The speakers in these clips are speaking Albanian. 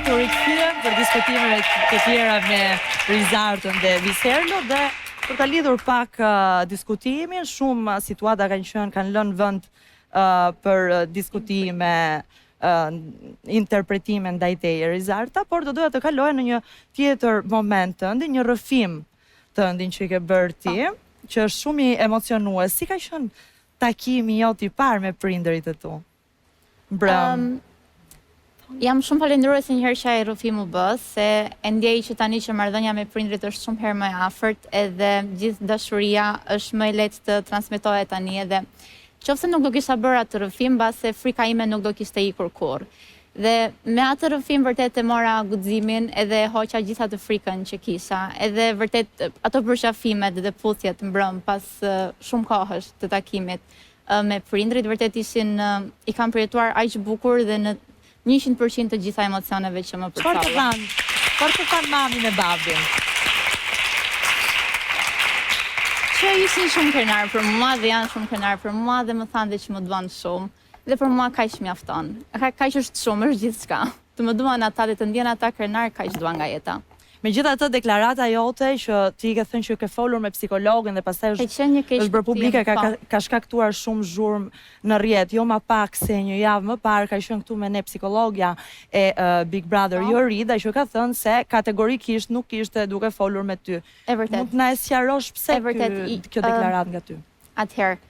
të rikthyer për diskutimet të tjera me Rizartën dhe Viserlo dhe për ta lidhur pak diskutimin, shumë situata kanë lënë vend për diskutime, interpretime ndaj teje Rizarta, por do doja të kaloja në një tjetër moment tënd, një rrëfim tëndin që i ke bërë ti, që është shumë i emocionues. Si ka qenë takimi jot i parë me prindërit e tu? Jam shumë falenderuese një herë që ai rrëfim u bë, se e ndjej që tani që marrëdhënia me prindrit është shumë herë më e afërt, edhe gjithë dashuria është më e lehtë të transmetohet tani, edhe qofse nuk do kisha bërë atë rrëfim, mbase frika ime nuk do kishte ikur kurrë. Dhe me atë rrëfim vërtet e mora guximin edhe hoqa gjithë atë frikën që kisha, edhe vërtet ato përqafimet dhe puthjet mbrëm pas shumë kohësh të takimit me prindrit, vërtet ishin i kam përjetuar aq bukur dhe në 100% të gjitha emocioneve që më përcjellën. Çfarë të thanë mami me babin? Që ishin shumë krenar për mua dhe janë shumë krenar për mua dhe më thanë dhe që më duan shumë. Dhe për mua kaq mjafton. Kaq është shumë, është gjithçka. Të më duan ata dhe të ndjen ata krenar, kaq duan nga jeta. Megjithatë deklarata jote që ti ke thënë që ke folur me psikologën dhe pastaj është bërë publike, ka shkaktuar shumë zhurmë në rrjet, jo më pak se një javë më parë ka qenë këtu me ne psikologja e Big Brother Jorida, që ka thënë se kategorikisht nuk ishte duke folur me ty. E vërtet. Mund të na sqarosh pse kjo deklaratë nga ty? Atëherë,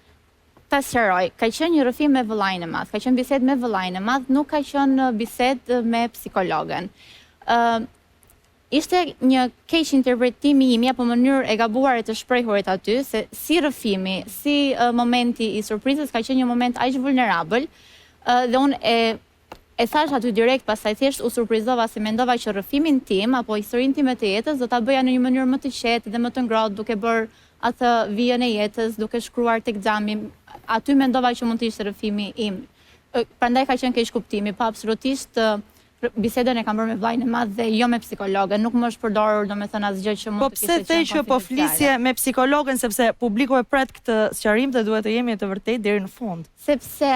ta sqaroj, ka qenë një rrëfim me vëllain e madh, ka qenë bisedë me vëllain e madh, nuk ka qenë bisedë me psikologën. Ishte një keq interpretimi im apo mënyrë e gabuar e të shprehurit aty, se si rrëfimi, si momenti i surprizës ka qenë një moment aq vulnerabël, dhe unë e thash aty direkt, pastaj thjesht u surprizova se mendova që rrëfimin tim apo historinë time të jetës do ta bëja në një mënyrë më të qetë dhe më të ngrohtë, duke bërë atë vijën e jetës, duke shkruar tek xhami. Aty mendova që mund të ishte rrëfimi im. Prandaj ka qenë keq kuptimi, pa absolutisht bisedën e kam bërë me vllain e madh dhe jo me psikologën, nuk më është përdorur domethënë asgjë që mund të kishte qenë. Po pse the që po flisje me psikologën, sepse publiku e pret këtë sqarim dhe duhet të jemi të vërtetë deri në fund. Sepse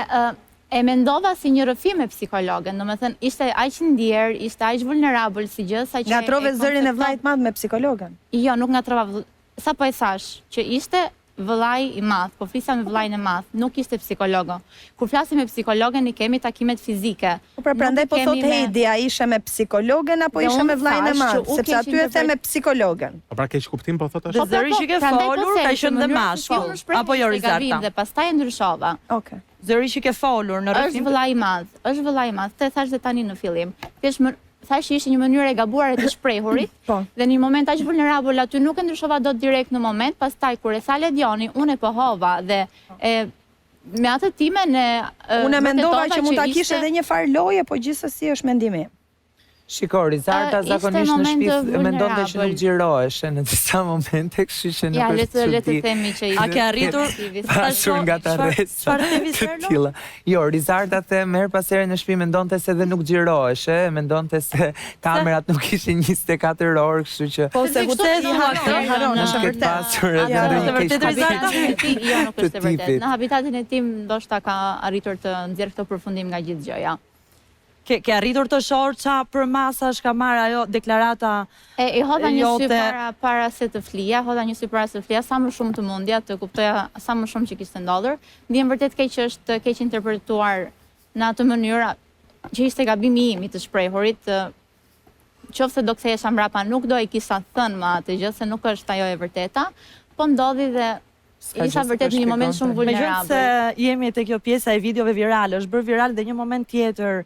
e mendova si një rrëfim me psikologën, domethënë ishte aq ndjer, ishte aq vulnerabël si gjë, saqë ngatrove zërin e vllait madh me psikologën. Jo, nuk ngatrova. Sa po e thash që ishte vëllai i madh, po flisa me vllain e madh, nuk ishte psikologo. Kur flasim me psikologën i kemi takimet fizike. Po prandaj po thotë Heidi, a ishe me psikologën apo ishe me vllain e madh, sepse aty e the me psikologën. Po pra keq kuptim po thotë ashtu. Zëri që ke folur ka qenë dhe mashkull, apo jo Rizarta? Dhe pastaj e ndryshova. Okej. Zëri që ke folur në rrëfim është vëllai i madh, është vëllai i madh. Të thash dhe tani në fillim. Thash që ishte një mënyrë e gabuar e të shprehurit, dhe në një moment aq vulnerabël aty nuk e ndryshova dot direkt në moment, pastaj kur e tha Ledioni, unë e pohova dhe me atë timen unë mendova që mund ta kishte edhe një farë loje, po gjithsesi është mendimi im. Shiko, Rizarta zakonisht në shtëpi mendonte që nuk xhirohesh në disa momente, kështu që nuk është. Ja, le të themi që a ke arritur pasur nga ta rreth. Çfarë the Viserlo? Jo, Rizarta the her pas here në shtëpi mendonte se dhe nuk xhirohesh, mendonte se kamerat nuk ishin 24 orë, kështu që po se ku the haron, është vërtet. Pasur edhe ndonjë keq Rizarta, jo, nuk është vërtet. Në habitatin e tim ndoshta ka arritur të nxjerr këtë përfundim nga gjithë gjëja. Ke arritur të shohësh qa për masash ka marrë ajo deklarata jote? E hodha një sy para se të flija, sa më shumë të mundja, të kuptoja sa më shumë që kishte ndodhur. Ndjen vërtet keq që është keq interpretuar në atë mënyrë që ishte gabimi im i të shprehurit. Qofse do kthehesha mbrapa, nuk do e kisha thënë më atë gjë, se nuk është ajo e vërteta, po ndodhi dhe isha vërtet në një moment shumë vulnerabël. Megjithse jemi te kjo pjesa e videove virale, është bërë viral dhe një moment tjetër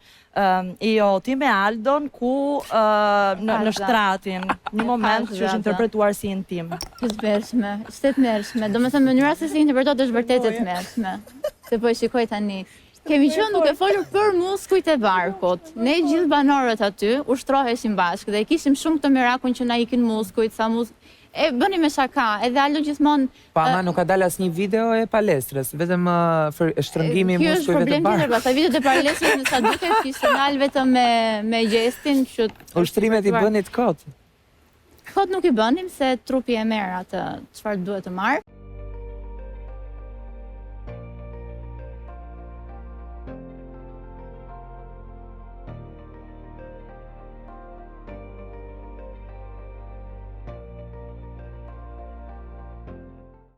i joti me Aldon ku në shtratin, një moment që është interpretuar si intim. Tmerrshme, ishte tmerrshme. Domethënë mënyra se si interpretohet është vërtet e tmerrshme. Se po e shikoj tani. Kemi qenë duke folur për muskujt e barkut. Ne gjithë banorët aty ushtroheshim bashkë dhe kishim shumë këtë mirakun që na ikin muskujt, sa e bëni me shaka, edhe Aldo gjithmonë... Pa, ma nuk ka dalë asnjë video e palestrës, vetëm shtrëngimi i muskujve të barkut. Kjo është problem tjetër, pastaj videot e palestrës në sa duket kishte dalë vetëm me gjestin që... Ushtrimet i bënit kot? Kot nuk i bënim, se trupi e merr atë çfarë duhet të marr.